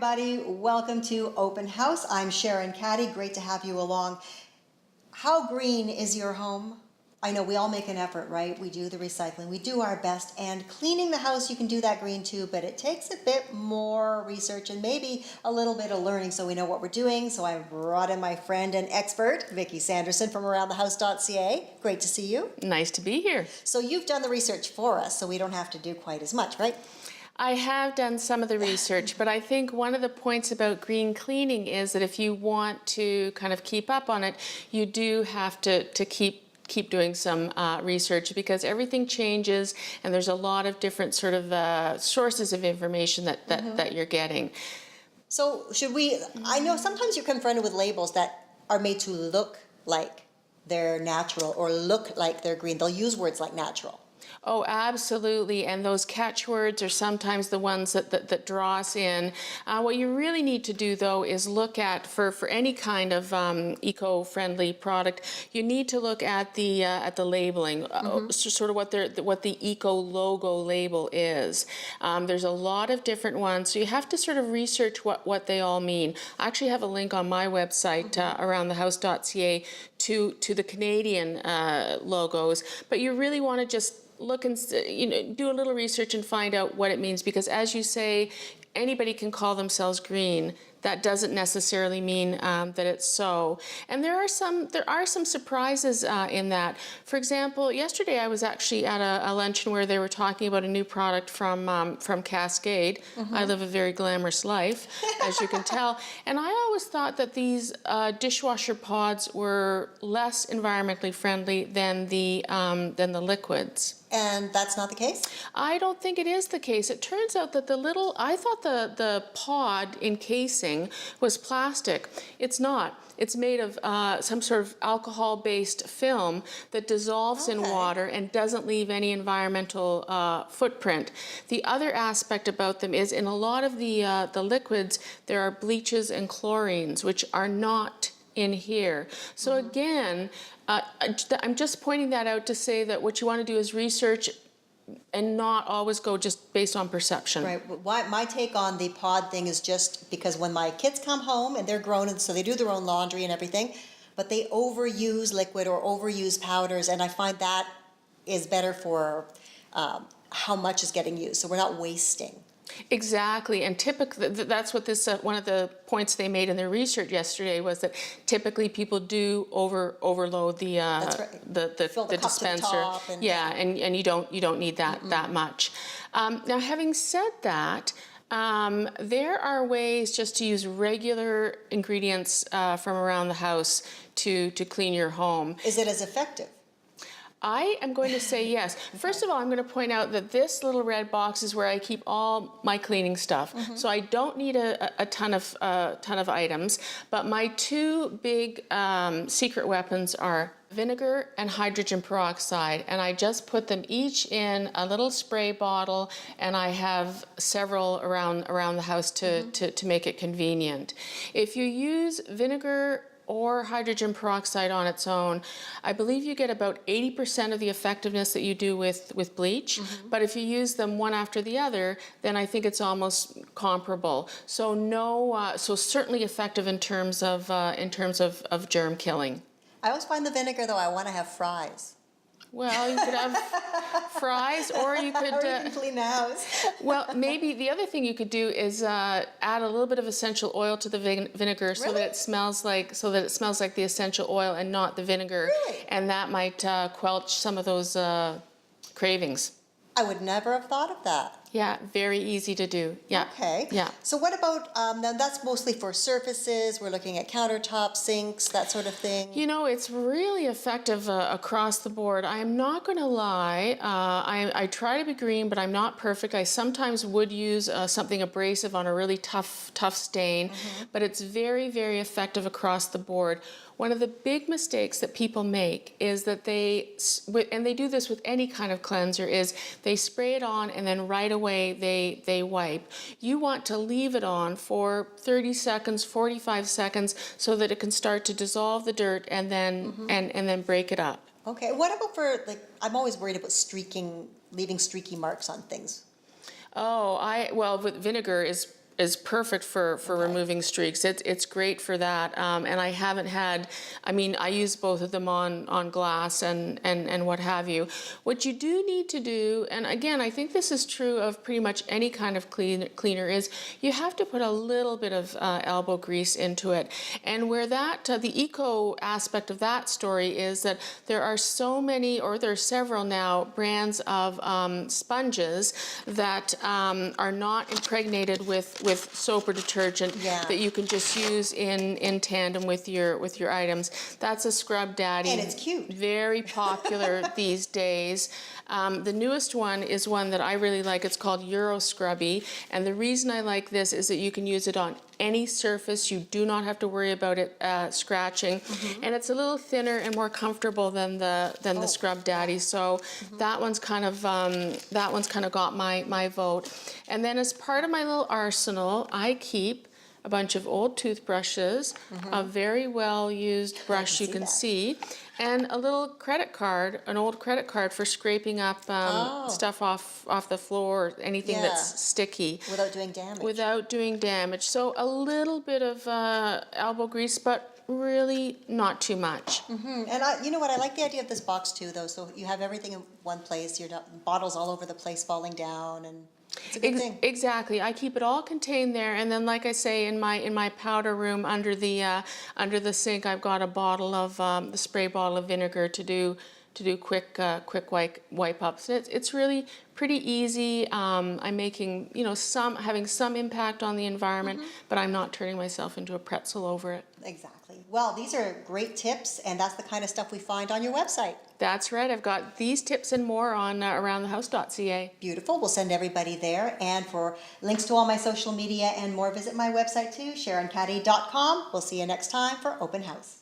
everybody. Welcome to Open House. I'm Sharon Caddy. Great to have you along. How green is your home? I know we all make an effort, right? We do the recycling. We do our best. And cleaning the house, you can do that green too, but it takes a bit more research and maybe a little bit of learning so we know what we're doing. So I brought in my friend and expert, Vicki Sanderson from aroundthehouse.ca. Great to see you. Nice to be here. So you've done the research for us, so we don't have to do quite as much, right? I have done some of the research, but I think one of the points about green cleaning is that if you want to kind of keep up on it, you do have to keep doing some research, because everything changes and there's a lot of different sort of sources of information that you're getting. So should we, I know sometimes you're confronted with labels that are made to look like they're natural or look like they're green. They'll use words like natural. Oh, absolutely. And those catchwords are sometimes the ones that draw us in. What you really need to do, though, is look at, for any kind of eco-friendly product, you need to look at the labeling, sort of what the eco logo label is. There's a lot of different ones, so you have to sort of research what they all mean. I actually have a link on my website, aroundthehouse.ca, to the Canadian logos, but you really want to just look and do a little research and find out what it means, because as you say, anybody can call themselves green. That doesn't necessarily mean that it's so. And there are some surprises in that. For example, yesterday I was actually at a luncheon where they were talking about a new product from Cascade. I live a very glamorous life, as you can tell. And I always thought that these dishwasher pods were less environmentally friendly than the liquids. And that's not the case? I don't think it is the case. It turns out that I thought the pod encasing was plastic. It's not. It's made of some sort of alcohol-based film that dissolves in water and doesn't leave any environmental footprint. The other aspect about them is in a lot of the liquids, there are bleaches and chlorines, which are not in here. So again, I'm just pointing that out to say that what you want to do is research and not always go just based on perception. Right. My take on the pod thing is just because when my kids come home and they're grown, and so they do their own laundry and everything, but they overuse liquid or overuse powders, and I find that is better for how much is getting used. So we're not wasting. Exactly, and typically that's what this one of the points they made in their research yesterday was that typically people do overload the the dispenser. And you don't need that much. Now, having said that, there are ways just to use regular ingredients from around the house to clean your home. Is it as effective? I am going to say yes. First of all, I'm going to point out that this little red box is where I keep all my cleaning stuff. So I don't need a ton of items. But my two big secret weapons are vinegar and hydrogen peroxide, and I just put them each in a little spray bottle, and I have several around the house to make it convenient. If you use vinegar or hydrogen peroxide on its own, I believe you get about 80% of the effectiveness that you do with bleach. But if you use them one after the other, then I think it's almost comparable. So so certainly effective in terms of germ killing. I always find the vinegar, though, I want to have fries. Well, you could have fries, or you could clean the house. Well, maybe the other thing you could do is add a little bit of essential oil to the vinegar, so that it smells like the essential oil and not the vinegar. Really? And that might quelch some of those cravings. I would never have thought of that. Yeah, very easy to do. Yeah. Okay. Yeah. So what about, now that's mostly for surfaces, we're looking at countertops, sinks, that sort of thing. You know, it's really effective across the board. I'm not going to lie. I try to be green, but I'm not perfect. I sometimes would use something abrasive on a really tough stain, but it's very, very effective across the board. One of the big mistakes that people make is that and they do this with any kind of cleanser, is they spray it on and then right away they wipe. You want to leave it on for 30 seconds, 45 seconds, so that it can start to dissolve the dirt and then and then break it up. Okay, what about for, like, I'm always worried about leaving streaky marks on things. Oh, well, with vinegar is is perfect for removing streaks. It's great for that, and I haven't had. I mean, I use both of them on glass and what have you. What you do need to do, and again, I think this is true of pretty much any kind of cleaner, is you have to put a little bit of elbow grease into it. And where that the eco aspect of that story is that there are so many, or there are several now, brands of sponges that are not impregnated with soap or detergent that you can just use in tandem with your items. That's a Scrub Daddy. And it's cute. Very popular these days. The newest one is one that I really like. It's called Euro Scrubby. And the reason I like this is that you can use it on any surface. You do not have to worry about it scratching. And it's a little thinner and more comfortable than the Scrub Daddy. So that one's kind of got my vote. And then as part of my little arsenal, I keep a bunch of old toothbrushes, a very well used brush you can see, and a little credit card, an old credit card for scraping up stuff off the floor, or anything that's sticky. Without doing damage. Without doing damage. So a little bit of elbow grease, but really not too much. And you know what, I like the idea of this box too, though. So you have everything in one place. Your bottles all over the place falling down, and it's a good thing. Exactly. I keep it all contained there, and then, like I say, in my powder room under the sink, I've got a bottle of the spray bottle of vinegar to do quick wipe ups. It's really pretty easy. I'm making having some impact on the environment, but I'm not turning myself into a pretzel over it. Exactly. Well, these are great tips, and that's the kind of stuff we find on your website. That's right. I've got these tips and more on aroundthehouse.ca. Beautiful. We'll send everybody there. And for links to all my social media and more, visit my website too, SharonCaddy.com. We'll see you next time for Open House.